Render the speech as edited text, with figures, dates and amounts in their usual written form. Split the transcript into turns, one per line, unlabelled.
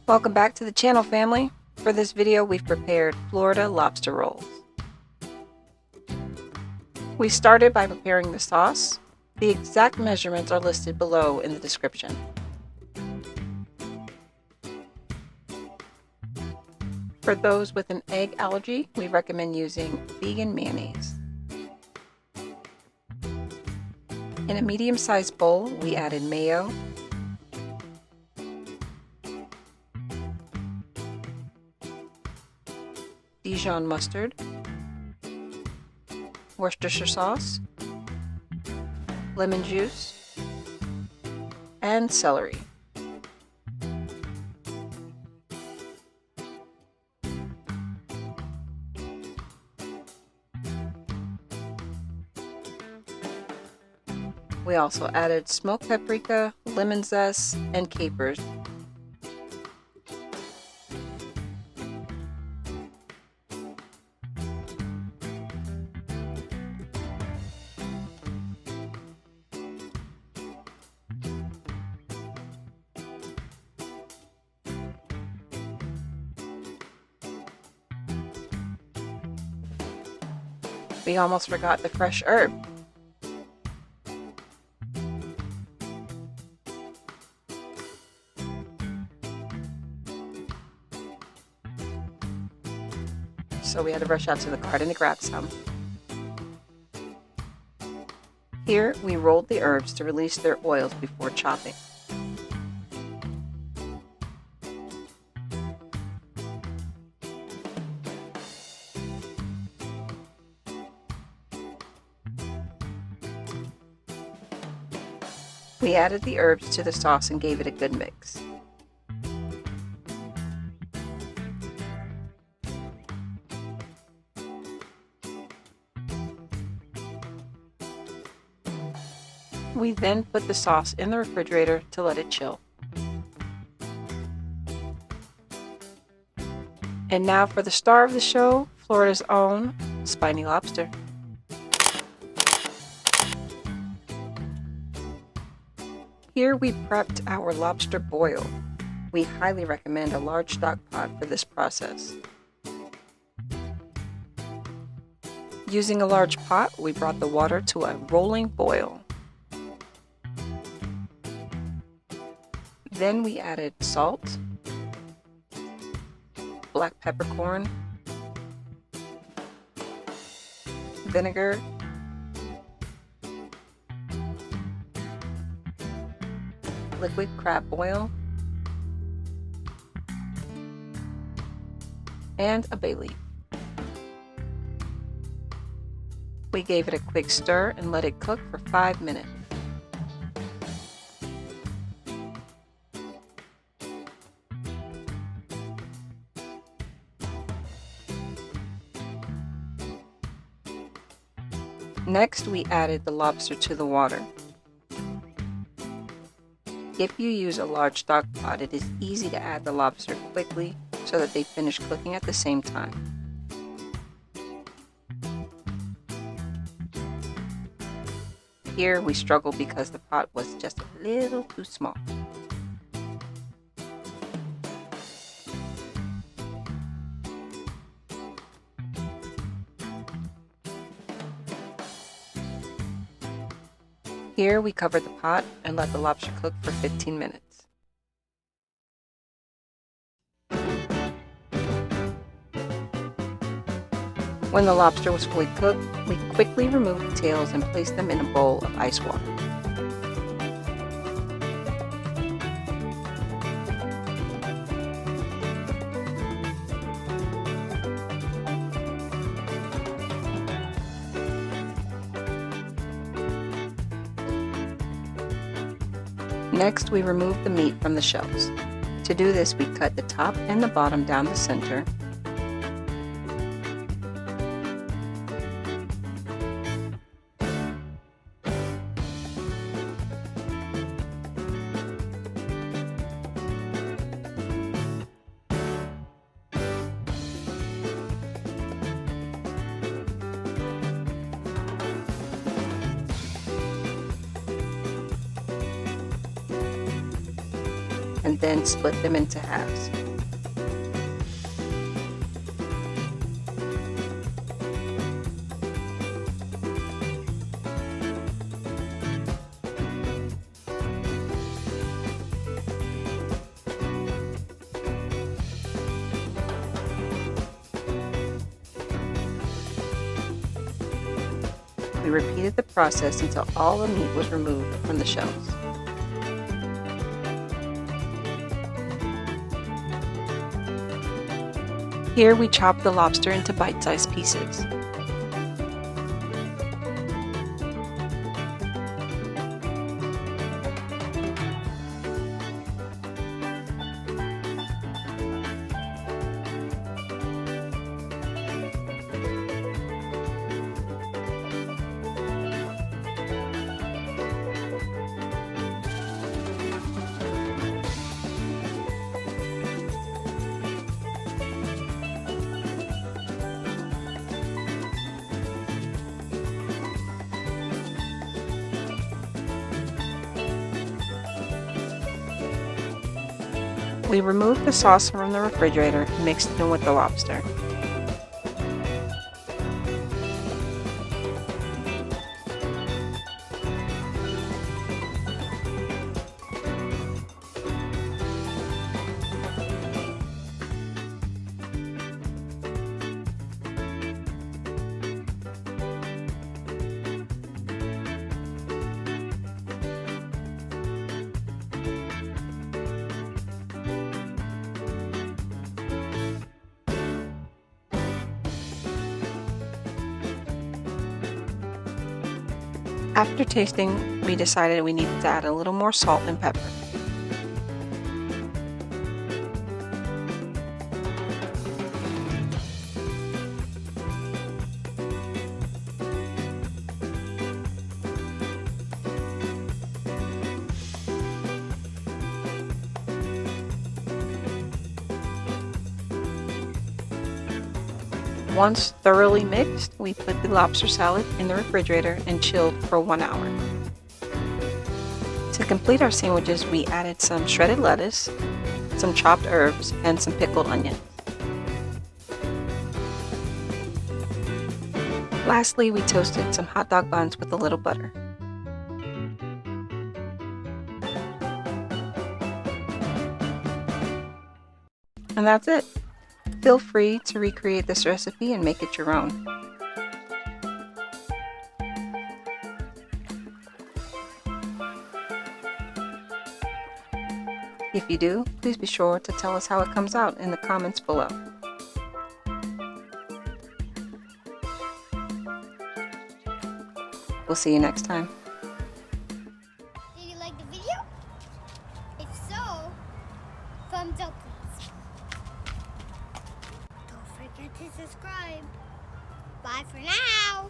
Welcome back to the channel, family. For this video, we've prepared Florida Lobster Rolls. We started by preparing the sauce. The exact measurements are listed below in the description. For those with an egg allergy, we recommend using vegan mayonnaise. In a medium-sized bowl, we added mayo, Dijon mustard, Worcestershire sauce, lemon juice, and celery. We also added smoked paprika, lemon zest, and capers. We almost forgot the fresh herb. So we had to rush out to the garden to grab some. Here we rolled the herbs to release their oils before chopping. We added the herbs to the sauce and gave it a good mix. We then put the sauce in the refrigerator to let it chill. And now for the star of the show, Florida's own Spiny Lobster. Here we prepped our lobster boil. We highly recommend a large stock pot for this process. Using a large pot, we brought the water to a rolling boil. Then we added salt, black peppercorn, vinegar, liquid crab oil, and a bay leaf. We gave it a quick stir and let it cook for 5 minutes. Next, we added the lobster to the water. If you use a large stock pot, it is easy to add the lobster quickly so that they finish cooking at the same time. Here we struggled because the pot was just a little too small. Here we covered the pot and let the lobster cook for 15 minutes. When the lobster was fully cooked, we quickly removed the tails and placed them in a bowl of ice water. Next, we remove the meat from the shells. To do this, we cut the top and the bottom down the center. and then split them into halves. We repeated the process until all the meat was removed from the shells. Here we chop the lobster into bite-sized pieces. We removed the sauce from the refrigerator and mixed it in with the lobster. After tasting, we decided we needed to add a little more salt and pepper. Once thoroughly mixed, we put the lobster salad in the refrigerator and chilled for 1 hour. To complete our sandwiches, we added some shredded lettuce, some chopped herbs, and some pickled onions. Lastly, we toasted some hot dog buns with a little butter. And that's it. Feel free to recreate this recipe and make it your own. If you do, please be sure to tell us how it comes out in the comments below. We'll see you next time.
Did you like the video? If so, thumbs up please. Don't forget to subscribe. Bye for now.